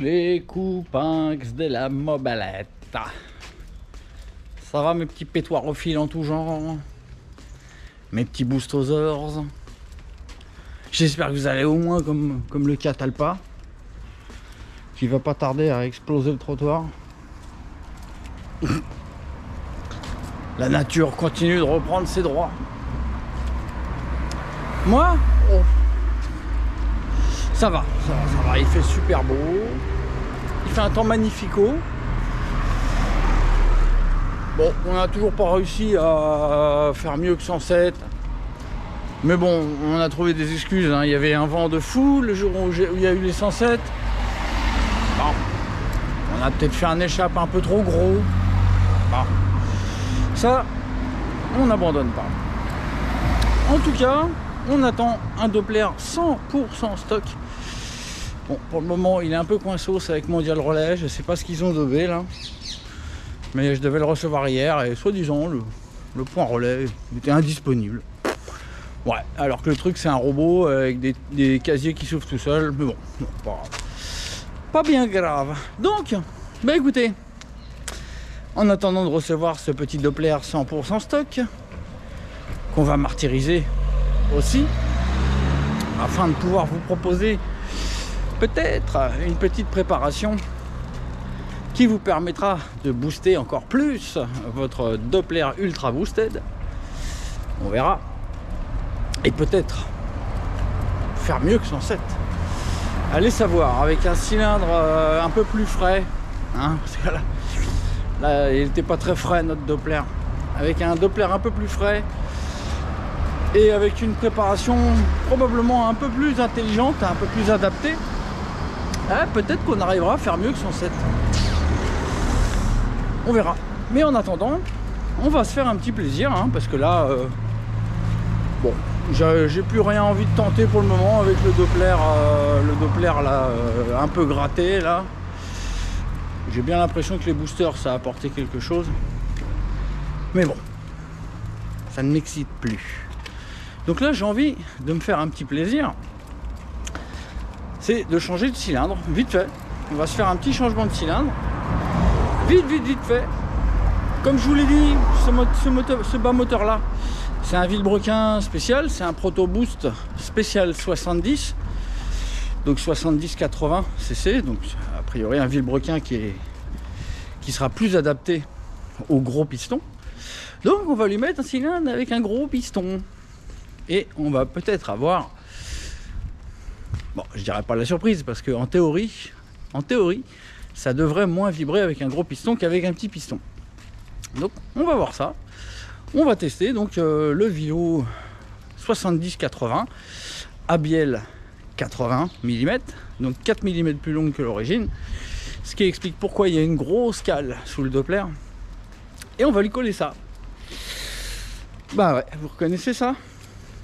les copains de la mobilette. Ça va mes petits pétoirs au fil en tout genre, mes petits boostosers. J'espère que vous allez au moins comme le Catalpa, qui va pas tarder à exploser le trottoir. La nature continue de reprendre ses droits. Moi, oh, ça va, il fait super beau, il fait un temps magnifico. Bon, on n'a toujours pas réussi à faire mieux que 107, mais bon, on a trouvé des excuses, hein. Il y avait un vent de fou le jour où il y a eu les 107. Bon, on a peut-être fait un échappe un peu trop gros. Bon, ça, on n'abandonne pas. En tout cas, on attend un Doppler 100% stock. Bon, pour le moment, il est un peu coinsos avec Mondial Relais. Je sais pas ce qu'ils ont dobé là. Mais je devais le recevoir hier et soi-disant, le point relais était indisponible. Ouais, alors que le truc, c'est un robot avec des casiers qui s'ouvrent tout seul. Mais bon, pas bien grave. Donc, bah écoutez, en attendant de recevoir ce petit Doppler 100% stock, qu'on va martyriser aussi, afin de pouvoir vous proposer peut-être une petite préparation qui vous permettra de booster encore plus votre Doppler Ultra Boosted. On verra. Et peut-être faire mieux que 107. Allez savoir, avec un cylindre un peu plus frais, hein, parce que là il n'était pas très frais notre Doppler. Avec un Doppler un peu plus frais, et avec une préparation probablement un peu plus intelligente, un peu plus adaptée, peut-être qu'on arrivera à faire mieux que 107. On verra. Mais en attendant, on va se faire un petit plaisir, hein, parce que là, bon, j'ai plus rien envie de tenter pour le moment avec le Doppler là, un peu gratté là. J'ai bien l'impression que les boosters ça a apporté quelque chose. Mais bon, ça ne m'excite plus. Donc là, j'ai envie de me faire un petit plaisir. C'est de changer de cylindre, vite fait. On va se faire un petit changement de cylindre. Vite fait. Comme je vous l'ai dit, ce bas moteur là, c'est un Villebrequin spécial. C'est un Proto Boost spécial 70. Donc 70-80 cc. Donc a priori un Villebrequin qui sera plus adapté aux gros pistons. Donc on va lui mettre un cylindre avec un gros piston. Et on va peut-être avoir, bon, je dirais pas la surprise, parce que en théorie, ça devrait moins vibrer avec un gros piston qu'avec un petit piston. Donc on va voir ça. On va tester donc le Vilo 70-80 à bielle 80 mm, donc 4 mm plus longue que l'origine, ce qui explique pourquoi il y a une grosse cale sous le Doppler. Et on va lui coller ça. Bah ouais, vous reconnaissez ça?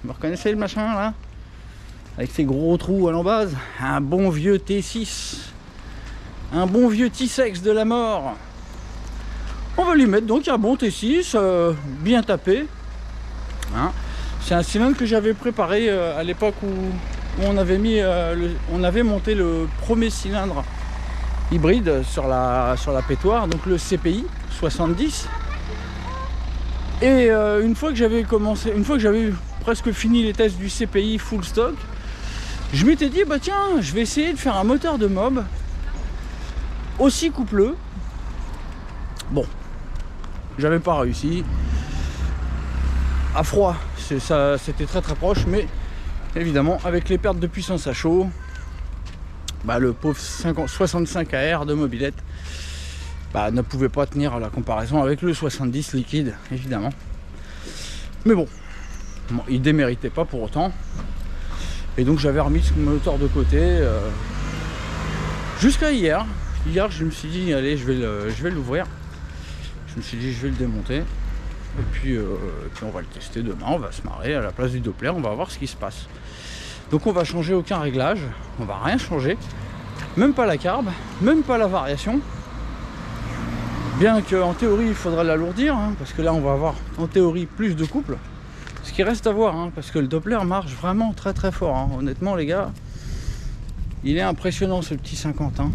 Vous reconnaissez le machin là? Avec ses gros trous à l'embase. Un bon vieux T6. Un bon vieux T6 de la mort. On va lui mettre donc un bon T6 bien tapé. Hein, c'est un cylindre que j'avais préparé à l'époque où on avait mis on avait monté le premier cylindre hybride sur la pétoire, donc le CPI 70. Et une fois que j'avais presque fini les tests du CPI full stock, je m'étais dit bah tiens, je vais essayer de faire un moteur de mob aussi coupleux. Bon, j'avais pas réussi. À froid, c'était très proche, mais évidemment avec les pertes de puissance à chaud, bah, le pauvre 65 AR de mobilette ne pouvait pas tenir à la comparaison avec le 70 liquide, évidemment. Mais bon, il déméritait pas pour autant. Et donc j'avais remis ce moteur de côté jusqu'à hier. Hier, je me suis dit, allez, je vais l'ouvrir. Je me suis dit, je vais le démonter. Et puis on va le tester demain. On va se marrer à la place du Doppler. On va voir ce qui se passe. Donc on va changer aucun réglage. On va rien changer. Même pas la carbe, même pas la variation. Bien qu'en théorie, il faudra l'alourdir, hein, parce que là, on va avoir en théorie plus de couple. Ce qui reste à voir, hein, parce que le Doppler marche vraiment très fort. Hein. Honnêtement, les gars, il est impressionnant ce petit 50. Hein.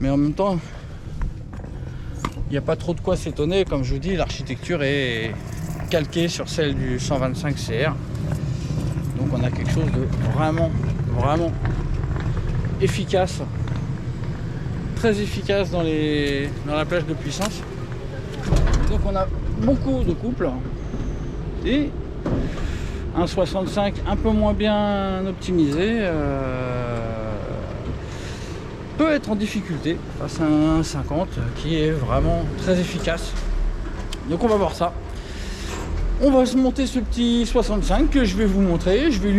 Mais en même temps, il n'y a pas trop de quoi s'étonner. Comme je vous dis, l'architecture est calquée sur celle du 125 CR. Donc on a quelque chose de vraiment efficace. Très efficace dans la plage de puissance. Donc on a beaucoup de couples. Et un 65 un peu moins bien optimisé peut être en difficulté face à un 50 qui est vraiment très efficace. Donc on va voir ça. On va se monter ce petit 65 que je vais vous montrer. Je vais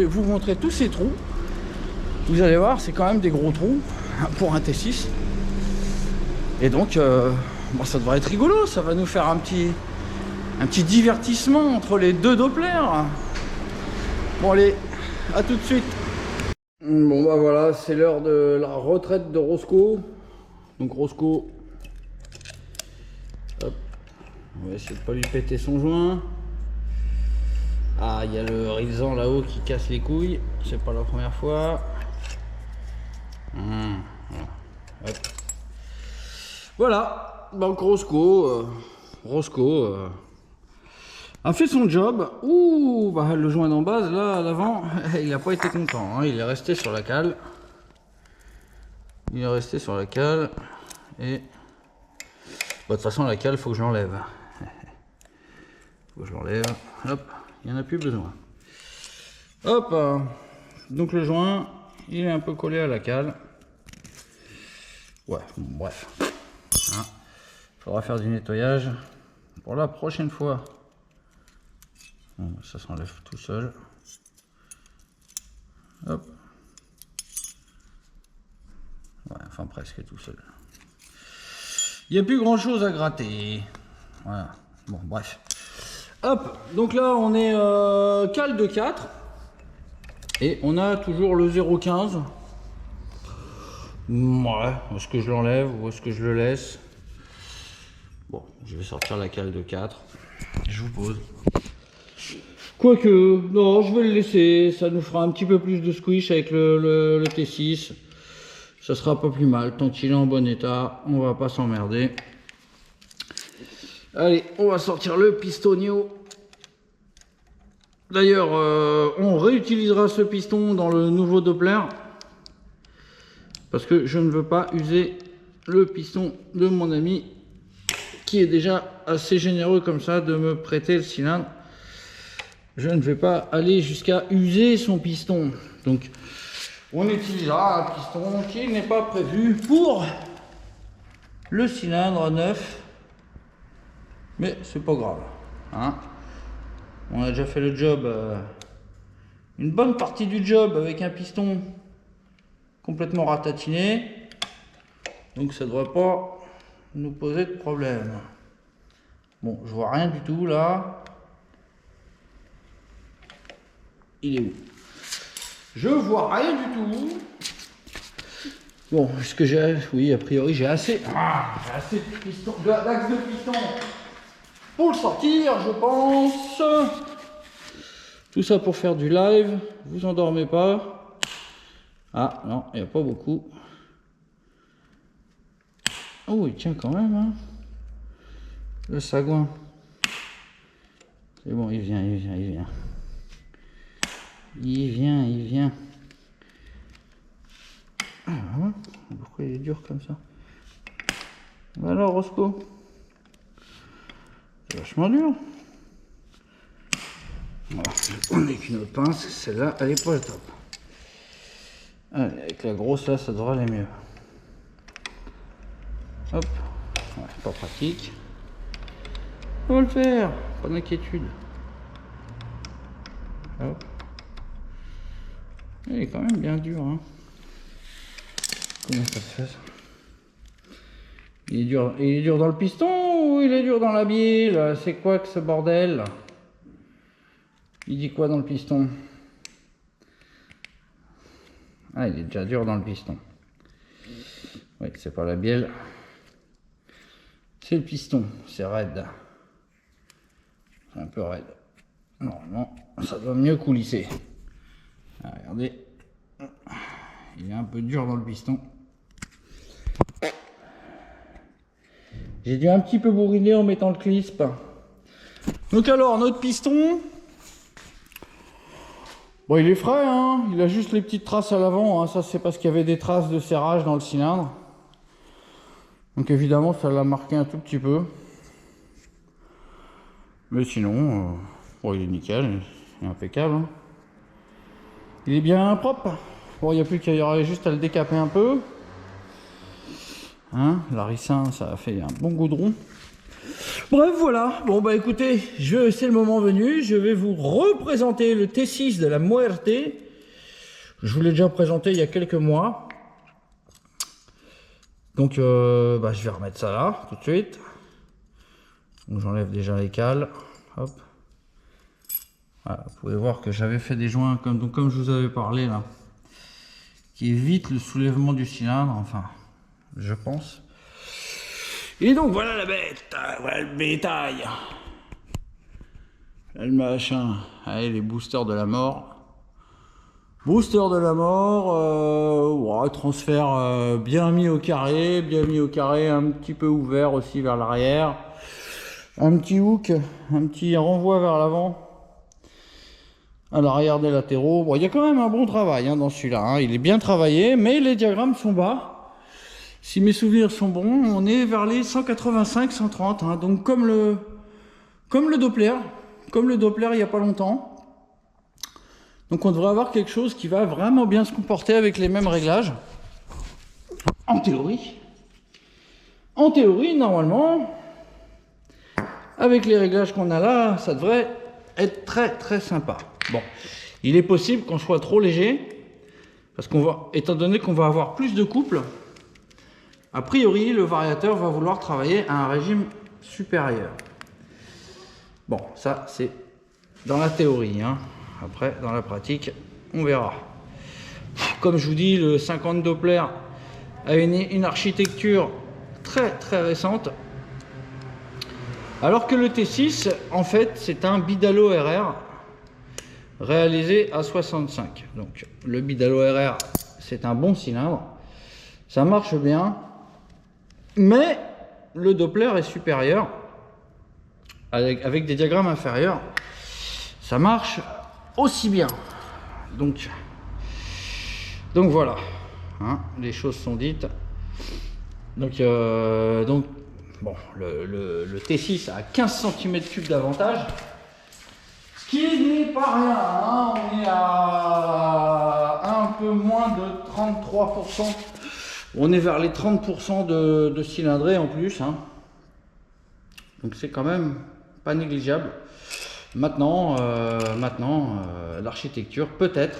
vous montrer tous ces trous. Vous allez voir, c'est quand même des gros trous pour un T6. Et donc bon, ça devrait être rigolo. Ça va nous faire un petit divertissement entre les deux Doppler. Bon allez, à tout de suite. Bon bah voilà, c'est l'heure de la retraite de Roscoe. Donc Roscoe, hop, on va essayer de pas lui péter son joint. Ah, il y a le Rizan là-haut qui casse les couilles, c'est pas la première fois. Hop. Voilà, donc Roscoe a fait son job. Ouh, bah, le joint d'en base là à l'avant, il n'a pas été content, hein. Il est resté sur la cale. Et bah, de toute façon la cale faut que je l'enlève. Hop, il n'y en a plus besoin. Hop, donc le joint il est un peu collé à la cale. Ouais, bon, bref, hein. Faudra faire du nettoyage pour la prochaine fois. Bon, ça s'enlève tout seul. Hop. Ouais, enfin presque tout seul. Il n'y a plus grand chose à gratter. Voilà. Bon, bref. Hop. Donc là, on est cale de 4. Et on a toujours le 0,15. Ouais. Est-ce que je l'enlève ou est-ce que je le laisse? Bon, je vais sortir la cale de 4. Je vous pose. Quoique, non, je vais le laisser. Ça nous fera un petit peu plus de squish avec le T6. Ça sera pas plus mal. Tant qu'il est en bon état, on va pas s'emmerder. Allez, on va sortir le pistonio. D'ailleurs, on réutilisera ce piston dans le nouveau Doppler. Parce que je ne veux pas user le piston de mon ami qui est déjà assez généreux comme ça de me prêter le cylindre. Je ne vais pas aller jusqu'à user son piston. Donc, on utilisera un piston qui n'est pas prévu pour le cylindre neuf. Mais c'est pas grave, hein. On a déjà fait le job, une bonne partie du job avec un piston complètement ratatiné. Donc ça ne devrait pas nous poser de problème. Bon, je vois rien du tout là. Il est où? Je vois rien du tout. Bon, est-ce que j'ai... Oui, a priori j'ai assez... j'ai assez de piston, d'axe de piston pour le sortir, je pense. Tout ça pour faire du live. Vous endormez pas. Ah non, il n'y a pas beaucoup. Oh, il tient quand même, hein. Le sagouin. C'est bon, il vient. Il vient. Ah, pourquoi il est dur comme ça? Alors, Roscoe, c'est vachement dur. Voilà. On n'est qu'une autre pince, celle-là, elle est pas le top. Allez, avec la grosse, là, ça devrait aller mieux. Hop, ouais, pas pratique. On va le faire, pas d'inquiétude. Hop. Il est quand même bien dur, hein. Comment ça se fait ça? Il est dur dans le piston ou il est dur dans la bille? C'est quoi que ce bordel? Il dit quoi dans le piston? Ah, il est déjà dur dans le piston. Oui, c'est pas la bielle. C'est le piston, c'est raide. C'est un peu raide. Normalement, ça doit mieux coulisser. Ah, regardez. Il est un peu dur dans le piston. J'ai dû un petit peu bourriner en mettant le clisp. Donc alors, notre piston, bon, il est frais, hein, il a juste les petites traces à l'avant, hein. Ça c'est parce qu'il y avait des traces de serrage dans le cylindre. Donc évidemment, ça l'a marqué un tout petit peu. Mais sinon, bon, il est nickel, il est impeccable, hein. Il est bien propre. Bon, il n'y a plus qu'il y aurait juste à le décaper un peu. Hein, la ricin, ça a fait un bon goudron. Bref, voilà. Bon, bah écoutez, c'est le moment venu. Je vais vous représenter le T6 de la Muerte. Je vous l'ai déjà présenté il y a quelques mois. Donc, bah, je vais remettre ça là, tout de suite. Donc, j'enlève déjà les cales. Hop. Voilà, vous pouvez voir que j'avais fait des joints comme je vous avais parlé là, qui évitent le soulèvement du cylindre, enfin, je pense. Et donc voilà la bête, voilà le bétail. Là, le machin, allez, les boosters de la mort. Booster de la mort, ouais, transfert bien mis au carré, un petit peu ouvert aussi vers l'arrière. Un petit hook, un petit renvoi vers l'avant. À l'arrière des latéraux. Bon, il y a quand même un bon travail hein, dans celui-là. Hein. Il est bien travaillé, mais les diagrammes sont bas. Si mes souvenirs sont bons, on est vers les 185-130. Hein. Donc comme le Doppler. Comme le Doppler il n'y a pas longtemps. Donc on devrait avoir quelque chose qui va vraiment bien se comporter avec les mêmes réglages. En théorie. En théorie, normalement, avec les réglages qu'on a là, ça devrait être très très sympa. Bon, il est possible qu'on soit trop léger, parce qu'on va, étant donné qu'on va avoir plus de couple, a priori le variateur va vouloir travailler à un régime supérieur. Bon, ça c'est dans la théorie, hein. Après dans la pratique, on verra. Comme je vous dis, le 50 Doppler a une architecture très très récente, alors que le T6 en fait c'est un Bidalo RR réalisé à 65. Donc le Bidalo RR c'est un bon cylindre, ça marche bien, mais le Doppler est supérieur avec des diagrammes inférieurs, ça marche aussi bien. Donc voilà, hein, les choses sont dites. Donc bon, le T6 a 15 cm3 d'avantage, ce qui n'est pas rien, hein. On est à un peu moins de 33%, on est vers les 30% de cylindrée en plus, hein. Donc c'est quand même pas négligeable. Maintenant, l'architecture peut-être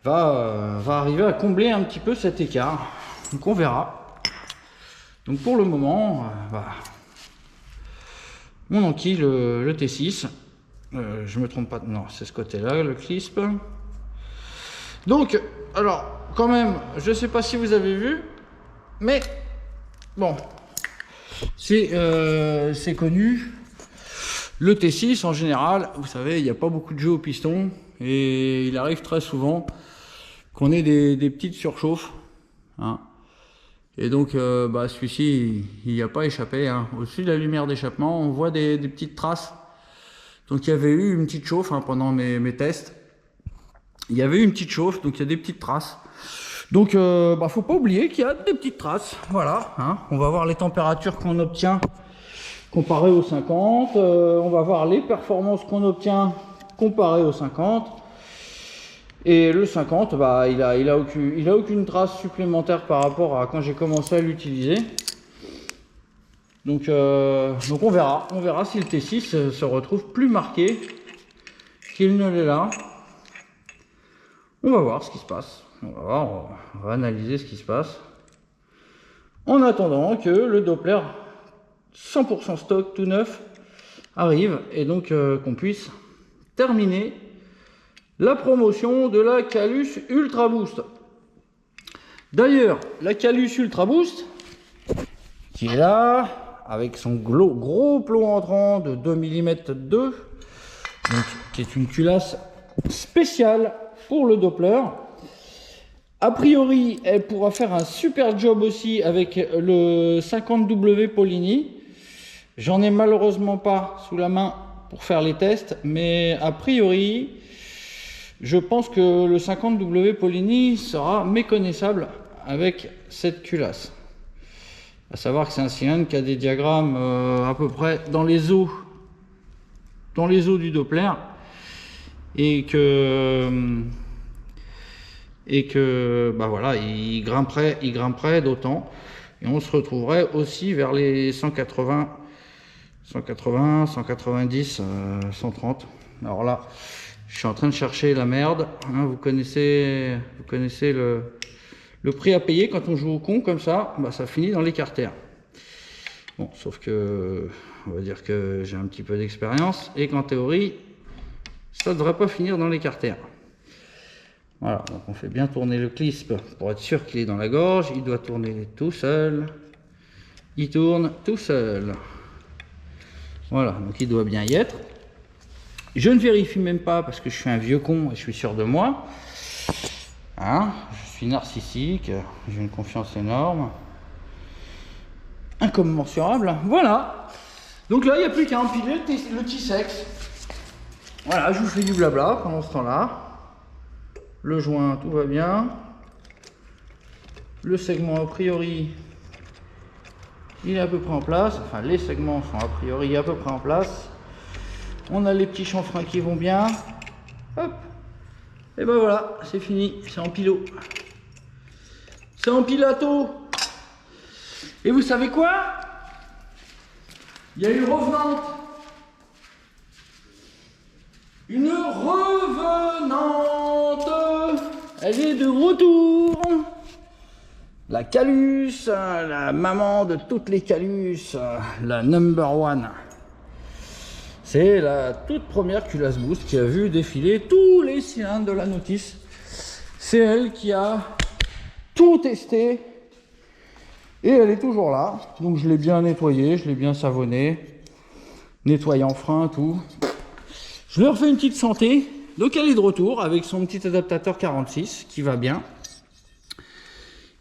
va arriver à combler un petit peu cet écart, donc on verra. Donc pour le moment, on enquille le T6. Je me trompe pas, non, c'est ce côté-là, le clisp. Donc, alors, quand même, je sais pas si vous avez vu, mais bon, c'est connu. Le T6, en général, vous savez, il n'y a pas beaucoup de jeux au piston, et il arrive très souvent qu'on ait des petites surchauffes, hein. Et donc, celui-ci, il n'y a pas échappé, hein. Au-dessus de la lumière d'échappement, on voit des petites traces. Donc, il y avait eu une petite chauffe, hein, pendant mes tests. Il y avait eu une petite chauffe, donc il y a des petites traces. Donc, faut pas oublier qu'il y a des petites traces. Voilà, hein. On va voir les températures qu'on obtient comparé au 50. On va voir les performances qu'on obtient comparé au 50. Et le 50, il a aucune trace supplémentaire par rapport à quand j'ai commencé à l'utiliser. Donc on verra si le T6 se retrouve plus marqué qu'il ne l'est là. On va voir ce qui se passe. On va analyser ce qui se passe. En attendant que le Doppler 100% stock tout neuf arrive et donc qu'on puisse terminer la promotion de la Calus Ultra Boost. D'ailleurs, la Calus Ultra Boost, qui est là, avec son gros plomb entrant de 2 mm 2, donc, qui est une culasse spéciale pour le Doppler. A priori, elle pourra faire un super job aussi avec le 50W Polini. J'en ai malheureusement pas sous la main pour faire les tests, mais a priori, je pense que le 50W Polini sera méconnaissable avec cette culasse. À savoir que c'est un cylindre qui a des diagrammes à peu près dans les os du Doppler, et que bah voilà, il grimperait d'autant, et on se retrouverait aussi vers les 180, 190, 130. Alors là, je suis en train de chercher la merde, hein, vous connaissez le prix à payer quand on joue au con comme ça, bah ça finit dans l'écartère. Bon, sauf que on va dire que j'ai un petit peu d'expérience et qu'en théorie, ça ne devrait pas finir dans l'écartère. Voilà, donc on fait bien tourner le clisp pour être sûr qu'il est dans la gorge. Il doit tourner tout seul. Il tourne tout seul. Voilà, donc il doit bien y être. Je ne vérifie même pas parce que je suis un vieux con et je suis sûr de moi. Hein, je suis narcissique, j'ai une confiance énorme. Incommensurable. Voilà. Donc là, il n'y a plus qu'à empiler le T-Sex. Voilà, je vous fais du blabla pendant ce temps-là. Le joint, tout va bien. Le segment, a priori, il est à peu près en place. Enfin, les segments sont a priori à peu près en place. On a les petits chanfreins qui vont bien. Hop. Et ben voilà, c'est fini. C'est en pilo. C'est en pilato. Et vous savez quoi? Il y a une revenante. Une revenante. Elle est de retour. La Calus, la maman de toutes les Calus, la number one. C'est la toute première culasse boost qui a vu défiler tous les cylindres de la Notice. C'est elle qui a tout testé. Et elle est toujours là. Donc je l'ai bien nettoyée, je l'ai bien savonnée. Nettoyant frein, tout. Je lui ai refait une petite santé. Donc elle est de retour avec son petit adaptateur 46 qui va bien.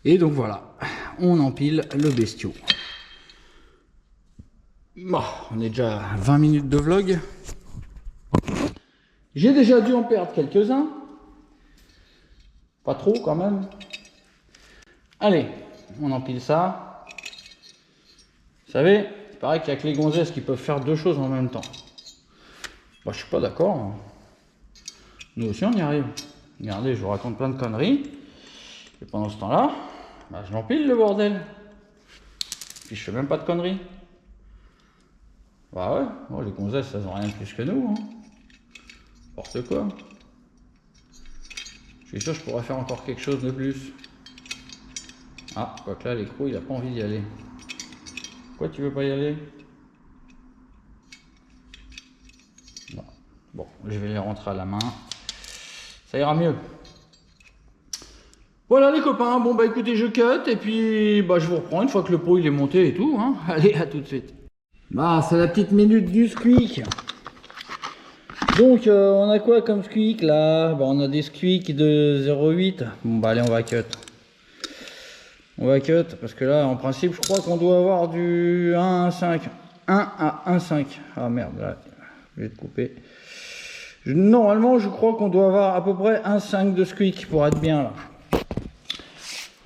Et donc voilà, on empile le bestiau. Bon, on est déjà à 20 minutes de vlog. J'ai déjà dû en perdre quelques-uns. Pas trop quand même. Allez, on empile ça. Vous savez, il paraît qu'il n'y a que les gonzesses qui peuvent faire deux choses en même temps. Bah, je suis pas d'accord. Nous aussi on y arrive. Regardez, je vous raconte plein de conneries. Et pendant ce temps-là, bah, je l'empile le bordel. Puis je fais même pas de conneries. Bah ouais, bon, les gonzesses, elles ont rien de plus que nous. Hein. N'importe quoi. Je suis sûr que je pourrais faire encore quelque chose de plus. Ah, quoique là, l'écrou, il a pas envie d'y aller. Pourquoi tu veux pas y aller? Non. Bon, je vais les rentrer à la main. Ça ira mieux. Voilà les copains, bon bah écoutez, je cut et puis bah je vous reprends une fois que le pot il est monté et tout. Hein. Allez, à tout de suite. Bah, c'est la petite minute du squeak. Donc, on a quoi comme squeak là? Bah, on a des squeaks de 0,8. Bon, bah, allez, on va cut. On va cut parce que là, en principe, je crois qu'on doit avoir du 1,5. 1 à 1,5. Ah merde, là, je vais te couper. Normalement, je crois qu'on doit avoir à peu près 1,5 de squeak pour être bien là.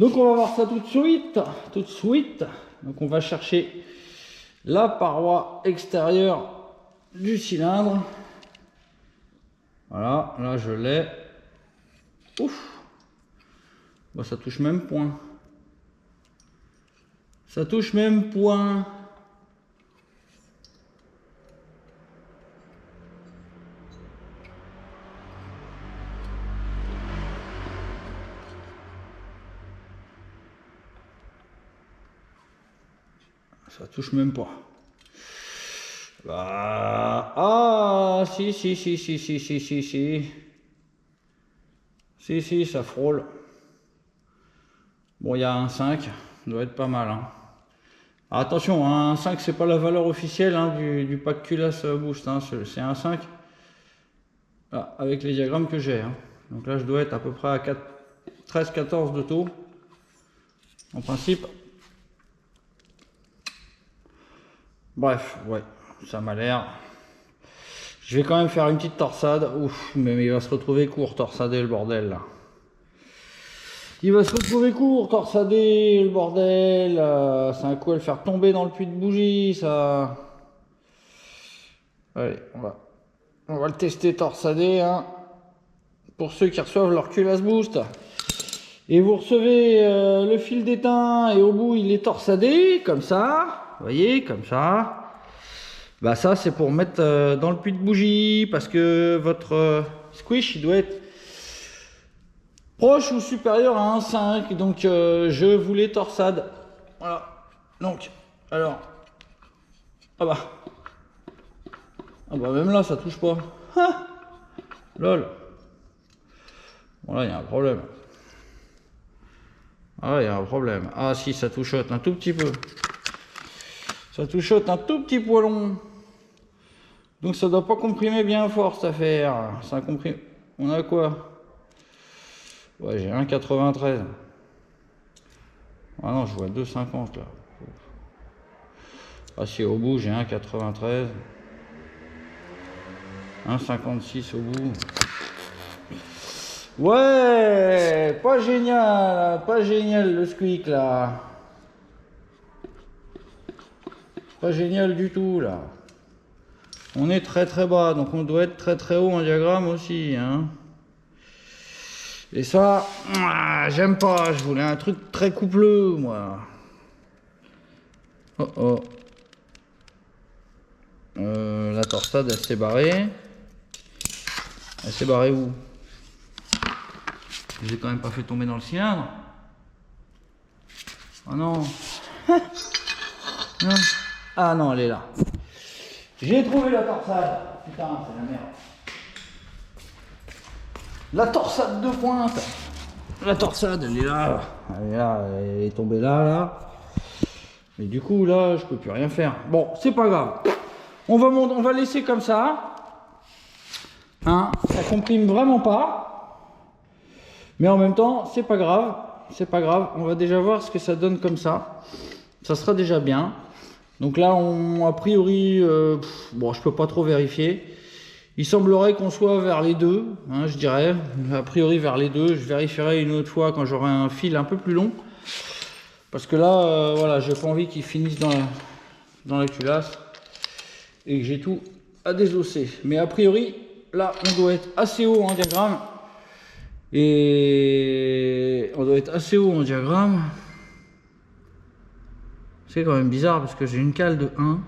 Donc, on va voir ça tout de suite. Tout de suite. Donc, on va chercher la paroi extérieure du cylindre. Voilà, là je l'ai. Ouf, bah, ça touche même point. Ça touche même point. Ça touche même pas. Bah, ah, si. Si, ça frôle. Bon, il y a un 5, ça doit être pas mal. Hein. Alors, attention, un 5, c'est pas la valeur officielle hein, du pack culasse boost. Hein, c'est un 5 ah, avec les diagrammes que j'ai. Hein. Donc là, je dois être à peu près à 13-14 de taux. En principe. Bref, ouais, ça m'a l'air. Je vais quand même faire une petite torsade. Ouf, mais il va se retrouver court, torsadé le bordel là. Il va se retrouver court, torsadé le bordel. C'est un coup à le faire tomber dans le puits de bougie, ça. Allez, on va le tester torsadé, hein. Pour ceux qui reçoivent leur culasse boost. Et vous recevez le fil d'étain et au bout il est torsadé, comme ça. Vous voyez, comme ça. Bah ça c'est pour mettre dans le puits de bougie, parce que votre squish il doit être proche ou supérieur à 1,5. Donc je voulais torsade. Voilà. Donc, alors. Ah bah même là ça touche pas. Ah, lol. Voilà, il y a un problème. Ah, il y a un problème. Ah si, ça touchote un tout petit peu. Ça touchote un tout petit poilon. Donc ça doit pas comprimer bien fort cette affaire. Ça comprime. On a quoi? Ouais, j'ai 1,93. Ah non, je vois 2,50 là. Ah si, au bout j'ai 1,93. 1,56 au bout. Ouais, pas génial le squeak là. Pas génial du tout là. On est très très bas, donc on doit être très très haut en diagramme aussi, hein. Et ça, j'aime pas, je voulais un truc très coupleux, moi. Oh oh. La torsade, elle s'est barrée. Elle s'est barrée où? J'ai quand même pas fait tomber dans le cylindre. Oh non. Non. Ah non, elle est là. J'ai trouvé la torsade. Putain, c'est la merde. La torsade de pointe. La torsade, elle est là. Elle est là, elle est tombée là. Et du coup, là, je peux plus rien faire. Bon, c'est pas grave. On va laisser comme ça. Hein, ça comprime vraiment pas. Mais en même temps, c'est pas grave. C'est pas grave. On va déjà voir ce que ça donne comme ça. Ça sera déjà bien. Donc là, a priori, bon, je peux pas trop vérifier. Il semblerait qu'on soit vers les deux, hein, je dirais. A priori vers les deux. Je vérifierai une autre fois quand j'aurai un fil un peu plus long. Parce que là, voilà, j'ai pas envie qu'il finisse dans la culasse. Et que j'ai tout à désosser. Mais a priori, là, on doit être assez haut en diagramme. Et on doit être assez haut en diagramme. C'est quand même bizarre parce que j'ai une cale de 1.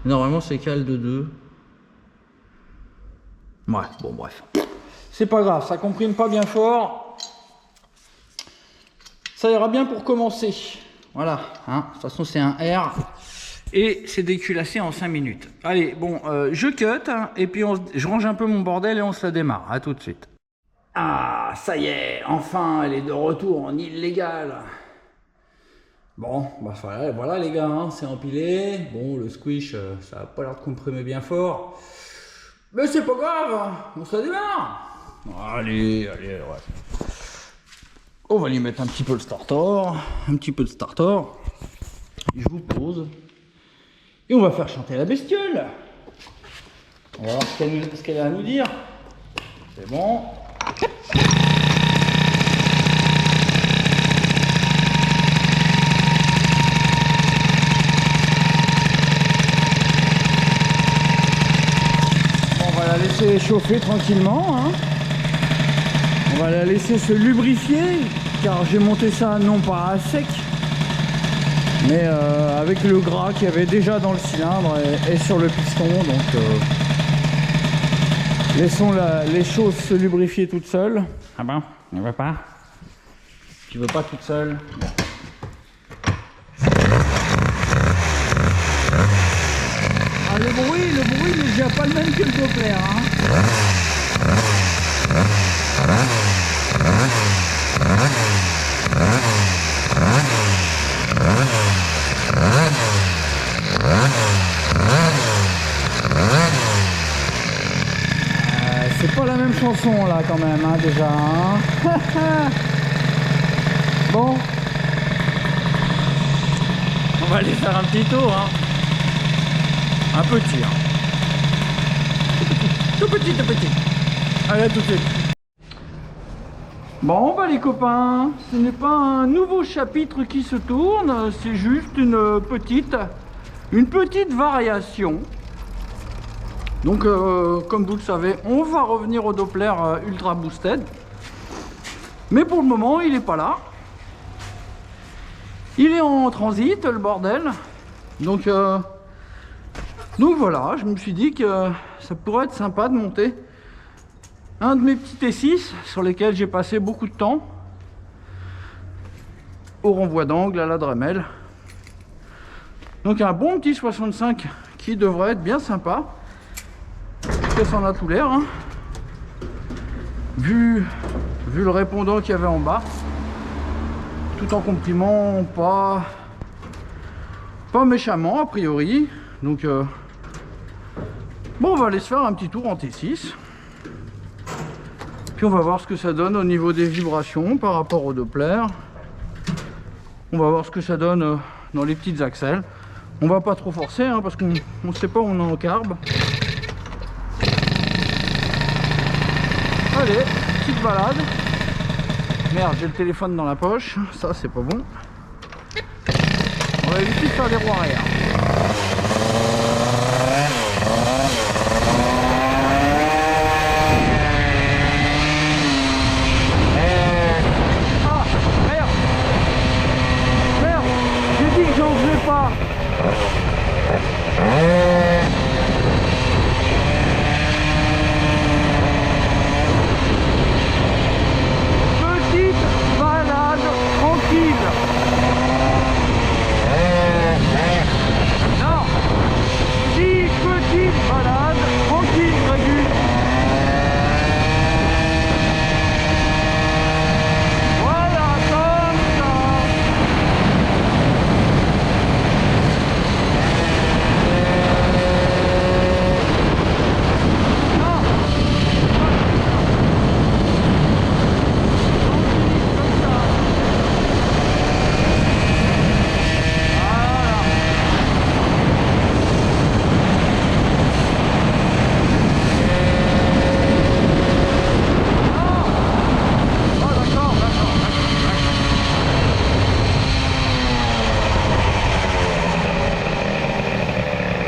Normalement, c'est cale de 2. Ouais, bon, bref. C'est pas grave, ça comprime pas bien fort. Ça ira bien pour commencer. Voilà, hein. De toute façon, c'est un R. Et c'est déculassé en 5 minutes. Allez, bon, je cut, hein, et puis je range un peu mon bordel et on se la démarre. À tout de suite. Ah, ça y est, enfin, elle est de retour en illégale. Bon, bah voilà les gars, hein, c'est empilé. Bon, le squish, ça a pas l'air de comprimer bien fort. Mais c'est pas grave, on se la démarre. Allez, ouais. On va lui mettre un petit peu le starter. Un petit peu de starter. Je vous pose. Et on va faire chanter la bestiole. On va voir ce qu'elle a à nous dire. C'est bon. On va la laisser chauffer tranquillement, hein. On va la laisser se lubrifier, car j'ai monté ça non pas à sec, mais avec le gras qu'il y avait déjà dans le cylindre et sur le piston. Donc laissons les choses se lubrifier toutes seules. Ah ben, ne veut pas? Tu veux pas toute seule? Bon. Ah, le bruit n'est déjà pas le même que le Doppler, hein. C'est pas la même chanson là quand même, hein, déjà. Hein. Bon. On va aller faire un petit tour. Hein. Un petit. Hein. Tout petit, tout petit. Allez, à tout de suite. Bon, bah les copains, ce n'est pas un nouveau chapitre qui se tourne, c'est juste une petite variation. Donc, comme vous le savez, on va revenir au Doppler Ultra Boosted. Mais pour le moment, il n'est pas là. Il est en transit, le bordel. Donc voilà, je me suis dit que ça pourrait être sympa de monter un de mes petits T6 sur lesquels j'ai passé beaucoup de temps au renvoi d'angle à la Dremel. Donc un bon petit 65 qui devrait être bien sympa. Ça en a tout l'air, hein. Vu le répondant qu'il y avait en bas, tout en comprimant pas méchamment a priori. Donc bon, on va aller se faire un petit tour en T6. Puis on va voir ce que ça donne au niveau des vibrations par rapport au Doppler. On va voir ce que ça donne dans les petites axelles. On va pas trop forcer, hein, parce qu'on ne sait pas où on est en carbe. Allez, petite balade. Merde, j'ai le téléphone dans la poche. Ça, c'est pas bon. On va éviter de faire des roues arrière. Petite balade tranquille. Non. Si, petite balade tranquille, Grégus. Voilà, comme ça.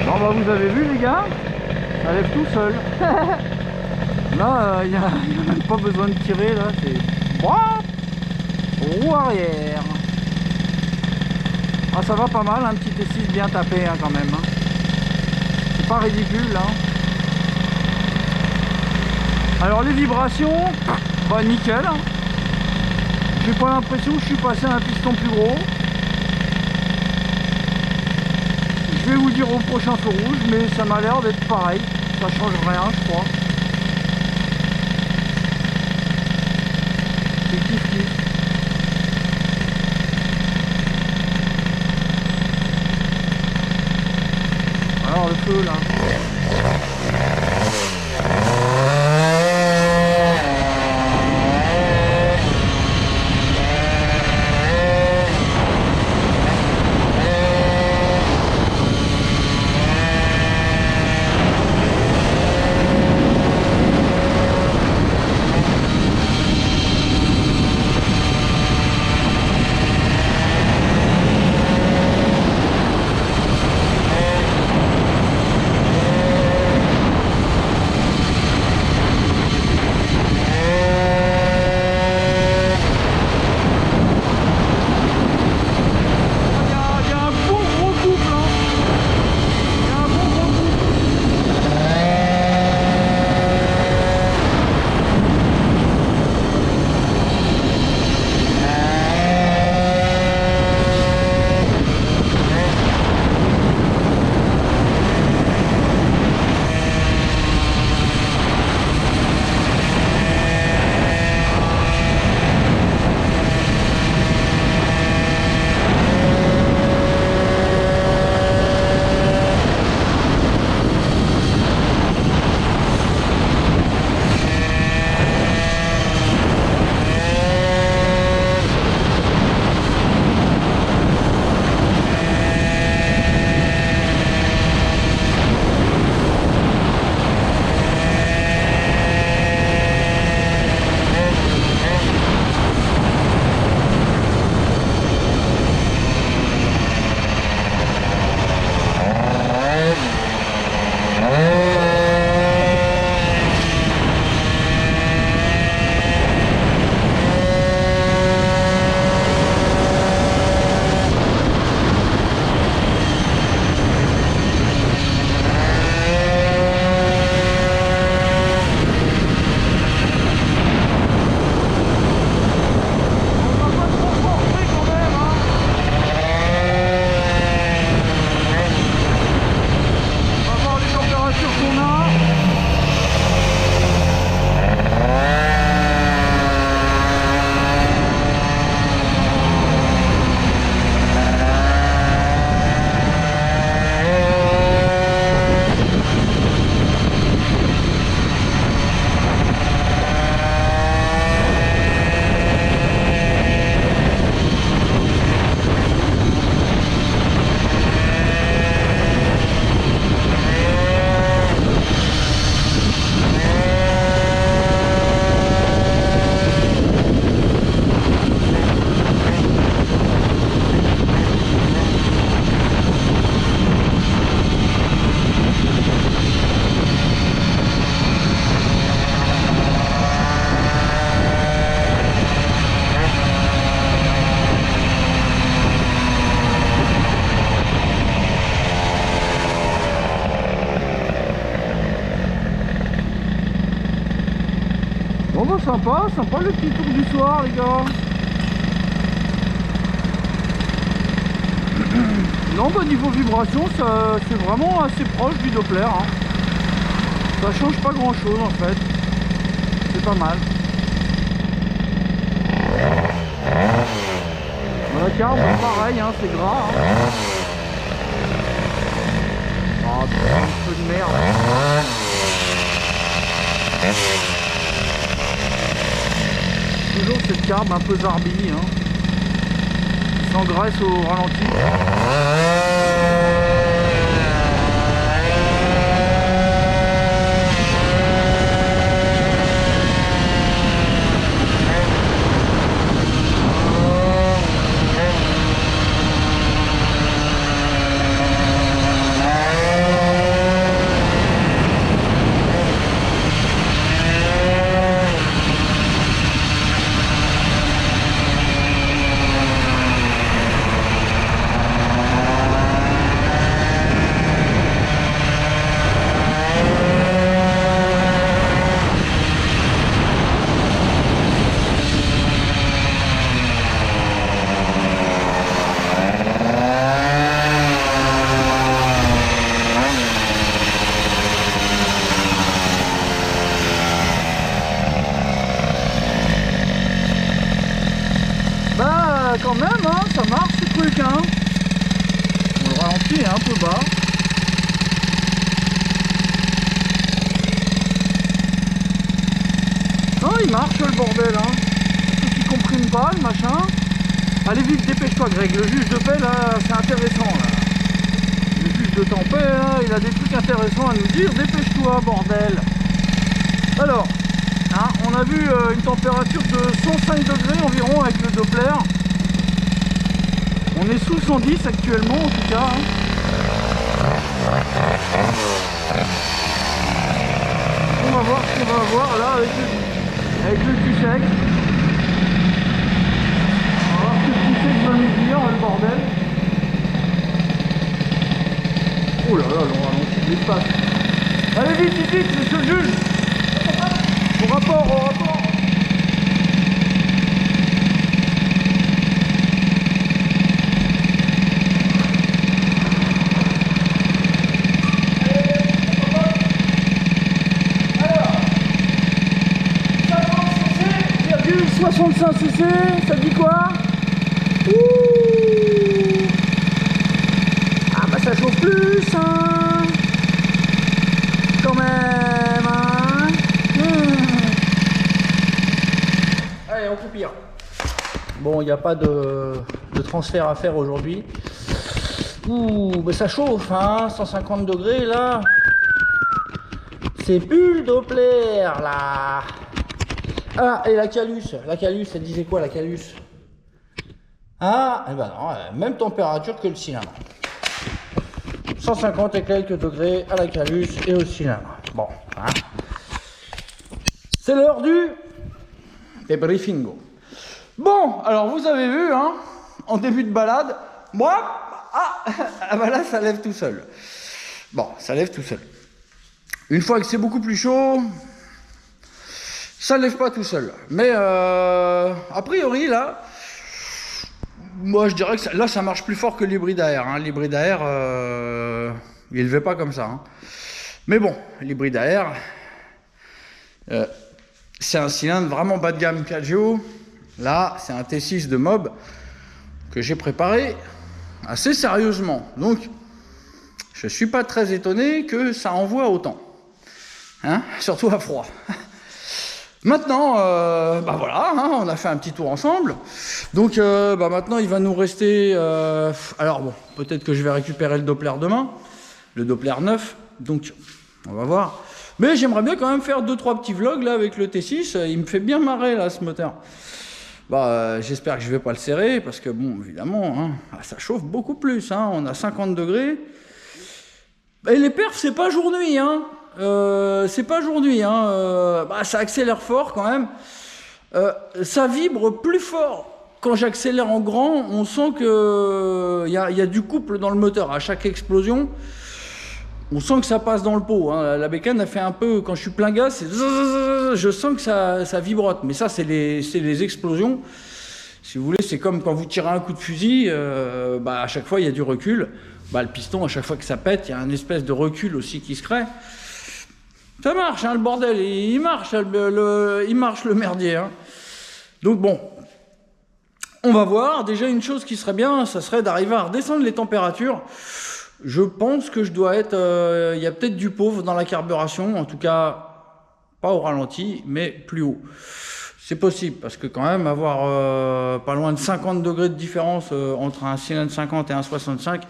Bon bah vous avez vu les gars, ça lève tout seul. Là il n'y a même pas besoin de tirer là, c'est roue arrière. Ah ça va pas mal, un petit T6 bien tapé hein, quand même. Hein. C'est pas ridicule hein. Alors les vibrations, bah nickel. Hein. J'ai pas l'impression que je suis passé à un piston plus gros. Je vais vous dire au prochain feu rouge, mais ça m'a l'air d'être pareil. Ça change rien, je crois. C'est kiff kiff. Alors le feu là. Bon bah sympa, sympa le petit tour du soir les gars. Non bah niveau vibration c'est vraiment assez proche du Doppler hein. Ça change pas grand chose en fait. C'est pas mal. La carbe pareil hein, c'est gras hein. Oh putain, un peu de merde. Toujours cette carbe un peu zarbi hein. Qui s'engraisse au ralenti. Quand même hein, ça marche ce truc hein. On le ralentit est un peu bas. Non il marche le bordel hein. Ceux qui compriment pas le machin. Allez vite, dépêche-toi Greg, le juge de paix là c'est intéressant là. Le juge de tempête là, il a des trucs intéressants à nous dire, dépêche-toi bordel. Alors hein, on a vu une température de 105 degrés environ avec le Doppler. On est sous 110 actuellement en tout cas. Hein. On va voir ce qu'on va avoir là avec le cul sec. On va voir ce que le cul sec va nous dire, le bordel. Oh là là, on ralentit l'espace. Allez vite, vite, vite, monsieur le juge. Au rapport, au rapport. Alors, 65 cc, ça dit quoi? Ouh. Ah bah ça chauffe plus hein. Quand même hein. Allez on coupe. Bon il n'y a pas de transfert à faire aujourd'hui. Ouh mais ça chauffe hein, 150 degrés là. C'est plus le Doppler là. Ah, et la Calus, elle disait quoi la Calus? Ah, et ben non, même température que le cylindre. 150 et quelques degrés à la Calus et au cylindre. Bon, hein. C'est l'heure du débriefingo. Bon, alors vous avez vu, hein, en début de balade, moi, ah bah là, ça lève tout seul. Bon, ça lève tout seul. Une fois que c'est beaucoup plus chaud, ça ne lève pas tout seul. Mais a priori, là, moi je dirais que là, ça marche plus fort que l'hybride à air. Hein. L'hybride à air, il ne levait pas comme ça. Hein. Mais bon, l'hybride à air, c'est un cylindre vraiment bas de gamme Piaggio. Là, c'est un T6 de Mob que j'ai préparé assez sérieusement. Donc, je ne suis pas très étonné que ça envoie autant. Hein, surtout à froid. Maintenant, bah voilà, hein, on a fait un petit tour ensemble. Donc, bah maintenant, il va nous rester... alors bon, peut-être que je vais récupérer le Doppler demain, le Doppler 9. Donc, on va voir. Mais j'aimerais bien quand même faire 2-3 petits vlogs là avec le T6. Il me fait bien marrer là, ce moteur. Bah, j'espère que je vais pas le serrer parce que bon, évidemment, hein, ça chauffe beaucoup plus. Hein, on a 50 degrés. Et les perfs, c'est pas jour-nuit, hein. C'est pas jour-nuit, hein. Bah, ça accélère fort quand même. Ça vibre plus fort. Quand j'accélère en grand, on sent que y a du couple dans le moteur à chaque explosion. On sent que ça passe dans le pot. Hein. La bécane a fait un peu, quand je suis plein gaz, je sens que ça vibrote. Mais ça, c'est les explosions. Si vous voulez, c'est comme quand vous tirez un coup de fusil, à chaque fois, il y a du recul. Le piston, à chaque fois que ça pète, il y a une espèce de recul aussi qui se crée. Ça marche, hein, le bordel. Il marche le merdier. Hein. Donc bon, on va voir. Déjà, une chose qui serait bien, ça serait d'arriver à redescendre les températures. Je pense que je dois être... Il y a peut-être du pauvre dans la carburation, en tout cas, pas au ralenti, mais plus haut. C'est possible, parce que quand même, avoir pas loin de 50 degrés de différence entre un cylindre 50 et un 65,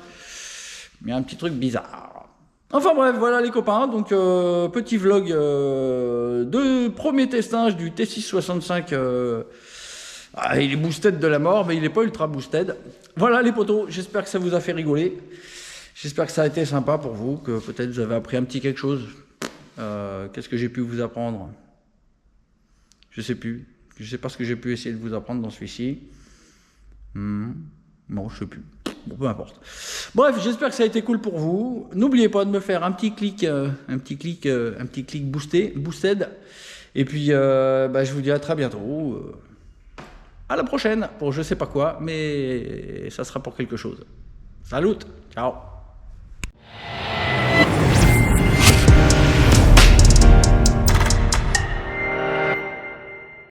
il y a un petit truc bizarre. Enfin bref, voilà les copains, donc petit vlog de premier testage du T665. Il est boosted de la mort, mais il n'est pas ultra boosted. Voilà les potos, j'espère que ça vous a fait rigoler. J'espère que ça a été sympa pour vous, que peut-être vous avez appris un petit quelque chose. Qu'est-ce que j'ai pu vous apprendre? Je sais plus. Je sais pas ce que j'ai pu essayer de vous apprendre dans celui-ci. Non, je sais plus. Bon, peu importe. Bref, j'espère que ça a été cool pour vous. N'oubliez pas de me faire un petit clic boosted. Et puis, je vous dis à très bientôt. À la prochaine pour je sais pas quoi, mais ça sera pour quelque chose. Salut, ciao.